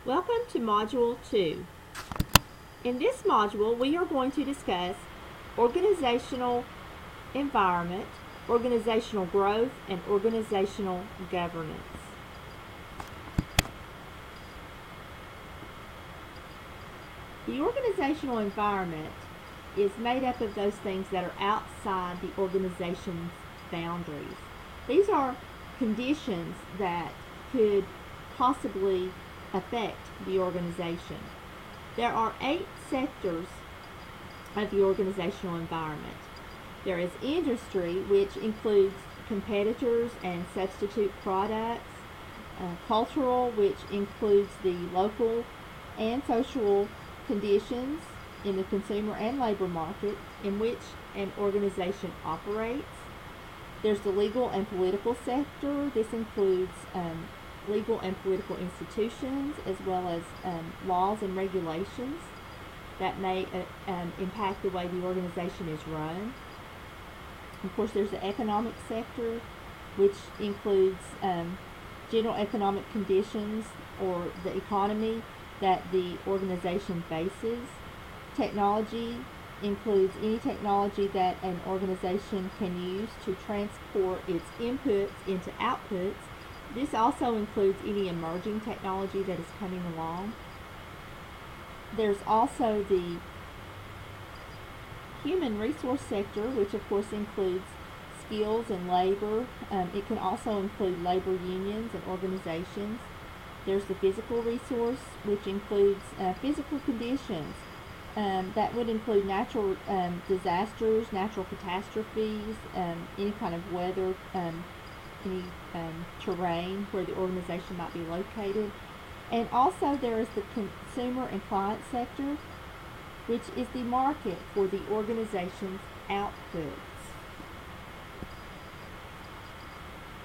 Welcome to Module 2. In this module, we are going to discuss organizational environment, organizational growth, and organizational governance. The organizational environment is made up of those things that are outside the organization's boundaries. These are conditions that could possibly affect the organization. There are 8 sectors of the organizational environment. There is industry, which includes competitors and substitute products. Cultural, which includes the local and social conditions in the consumer and labor market in which an organization operates. There's the legal and political sector. This includes legal and political institutions, as well as laws and regulations that may impact the way the organization is run. Of course, there's the economic sector, which includes general economic conditions or the economy that the organization faces. Technology includes any technology that an organization can use to transport its inputs into outputs. This also includes any emerging technology that is coming along. There's also the human resource sector, which of course includes skills and labor. It can also include labor unions and organizations. There's the physical resource, which includes physical conditions. That would include natural disasters, natural catastrophes, any kind of weather, any terrain where the organization might be located. And also there is the consumer and client sector, which is the market for the organization's outputs.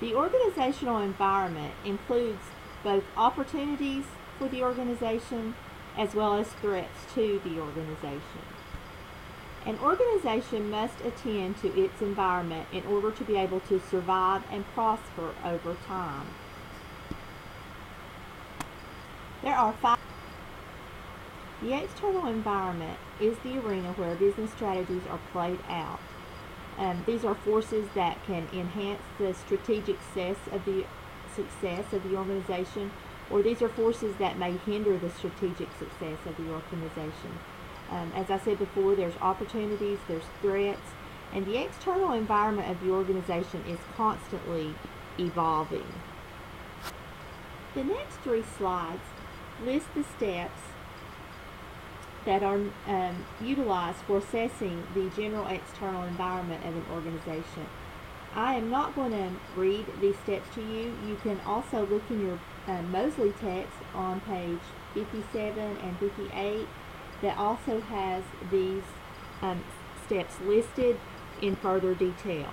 The organizational environment includes both opportunities for the organization as well as threats to the organization. An organization must attend to its environment in order to be able to survive and prosper over time. There are 5. The external environment is the arena where business strategies are played out. These are forces that can enhance the strategic success of the organization, or these are forces that may hinder the strategic success of the organization. As I said before, there's opportunities, there's threats, and the external environment of the organization is constantly evolving. The next 3 slides list the steps that are utilized for assessing the general external environment of an organization. I am not going to read these steps to you. You can also look in your Mosley text on page 57 and 58 that also has these steps listed in further detail.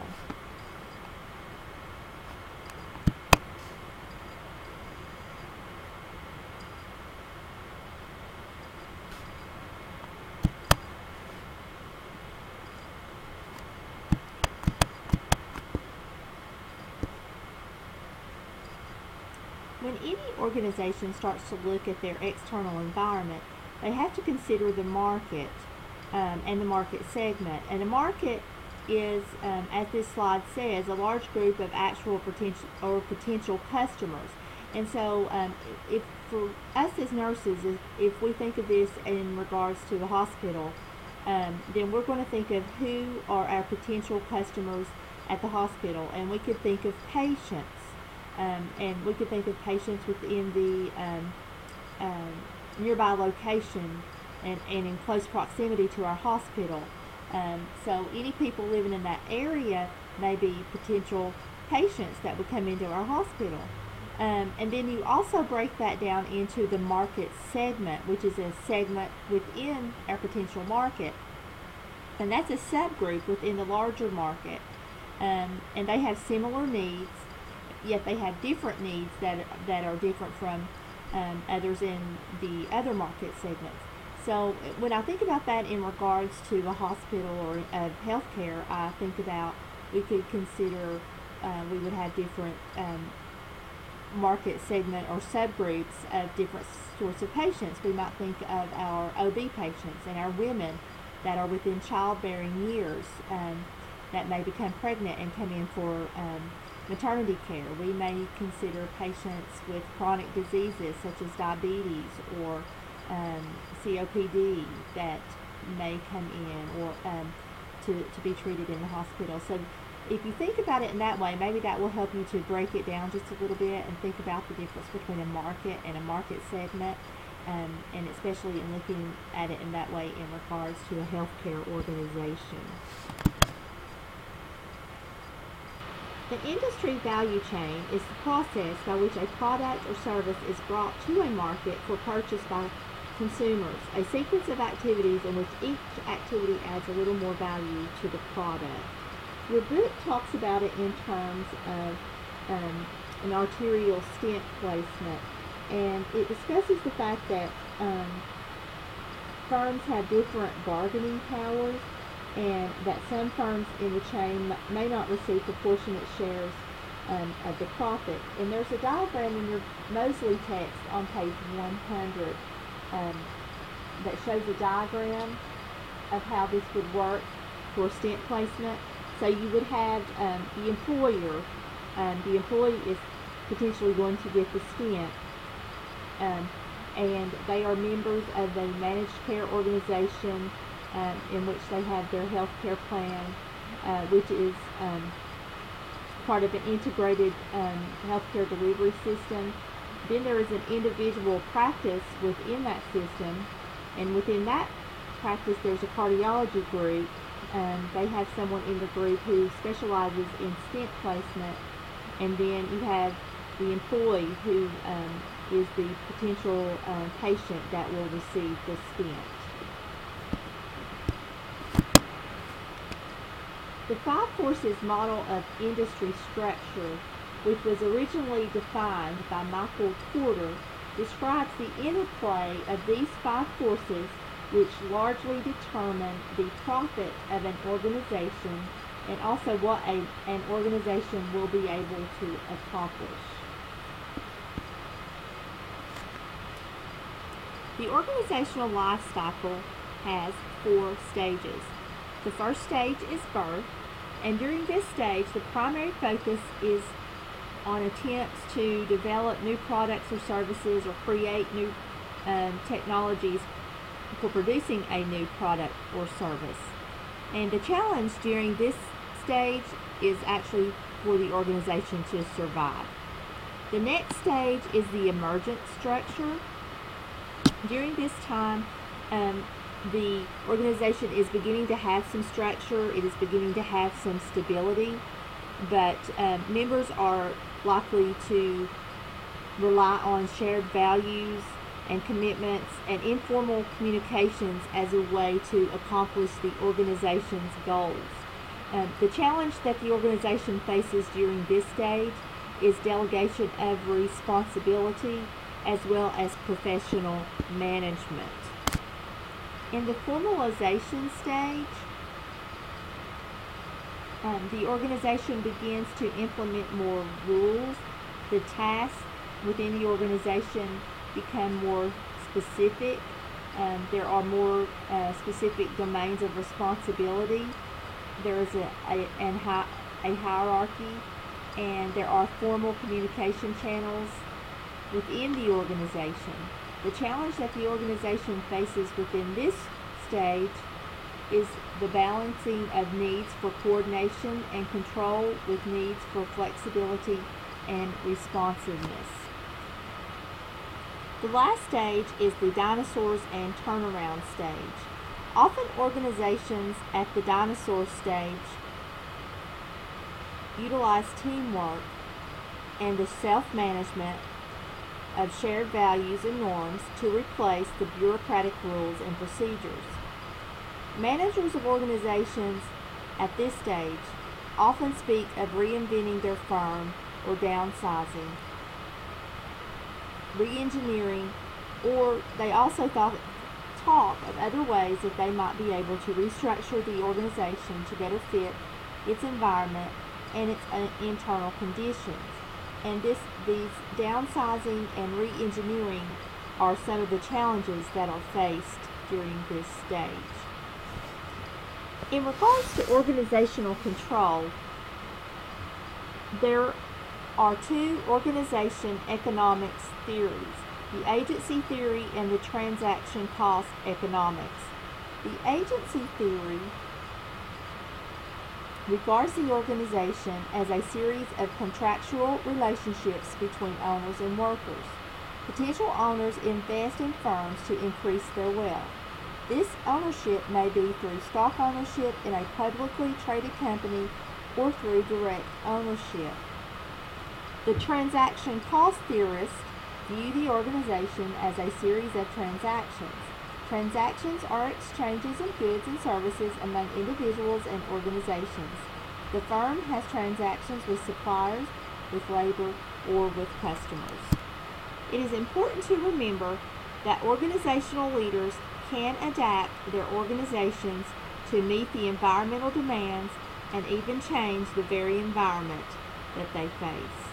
When any organization starts to look at their external environment, they have to consider the market and the market segment. And the market is, as this slide says, a large group of actual potential customers. And so if for us as nurses, if we think of this in regards to the hospital, then we're going to think of who are our potential customers at the hospital. And we could think of patients. And we could think of patients within the nearby location and in close proximity to our hospital. So any people living in that area may be potential patients that would come into our hospital. And then you also break that down into the market segment, which is a segment within our potential market. And that's a subgroup within the larger market. And they have similar needs, yet they have different needs that are different from others in the other market segments. So when I think about that in regards to a hospital or healthcare, I think about we could consider we would have different market segment or subgroups of different sorts of patients. We might think of our OB patients and our women that are within childbearing years that may become pregnant and come in for maternity care. We may consider patients with chronic diseases such as diabetes or COPD that may come in or to be treated in the hospital. So if you think about it in that way, maybe that will help you to break it down just a little bit and think about the difference between a market and a market segment, and especially in looking at it in that way in regards to a healthcare organization. The industry value chain is the process by which a product or service is brought to a market for purchase by consumers, a sequence of activities in which each activity adds a little more value to the product. Your book talks about it in terms of an arterial stent placement, and it discusses the fact that firms have different bargaining powers, and that some firms in the chain may not receive proportionate shares of the profit. And there's a diagram in your Mosley text on page 100 that shows a diagram of how this would work for stent placement. So you would have the employer, the employee is potentially going to get the stent, and they are members of a managed care organization in which they have their health care plan, which is part of an integrated healthcare delivery system. Then there is an individual practice within that system, and within that practice there's a cardiology group. They have someone in the group who specializes in stent placement, and then you have the employee who is the potential patient that will receive the stent. The Five Forces model of industry structure, which was originally defined by Michael Porter, describes the interplay of these five forces which largely determine the profit of an organization and also what an organization will be able to accomplish. The organizational life cycle has 4 stages. The first stage is birth, and during this stage the primary focus is on attempts to develop new products or services or create new technologies for producing a new product or service. And the challenge during this stage is actually for the organization to survive. The next stage is the emergent structure. During this time, the organization is beginning to have some structure, it is beginning to have some stability, but members are likely to rely on shared values and commitments and informal communications as a way to accomplish the organization's goals. The challenge that the organization faces during this stage is delegation of responsibility as well as professional management. In the formalization stage, the organization begins to implement more rules. The tasks within the organization become more specific. There are more specific domains of responsibility. There is a hierarchy, and there are formal communication channels within the organization. The challenge that the organization faces within this stage is the balancing of needs for coordination and control with needs for flexibility and responsiveness. The last stage is the dinosaurs and turnaround stage. Often organizations at the dinosaur stage utilize teamwork and the self-management of shared values and norms to replace the bureaucratic rules and procedures. Managers of organizations at this stage often speak of reinventing their firm or downsizing, re-engineering, or they also talk of other ways that they might be able to restructure the organization to better fit its environment and its internal conditions. and these downsizing and re-engineering are some of the challenges that are faced during this stage. In regards to organizational control, there are two organization economics theories, the agency theory and the transaction cost economics. The agency theory regards the organization as a series of contractual relationships between owners and workers. Potential owners invest in firms to increase their wealth. This ownership may be through stock ownership in a publicly traded company or through direct ownership. The transaction cost theorists view the organization as a series of transactions. Transactions are exchanges of goods and services among individuals and organizations. The firm has transactions with suppliers, with labor, or with customers. It is important to remember that organizational leaders can adapt their organizations to meet the environmental demands and even change the very environment that they face.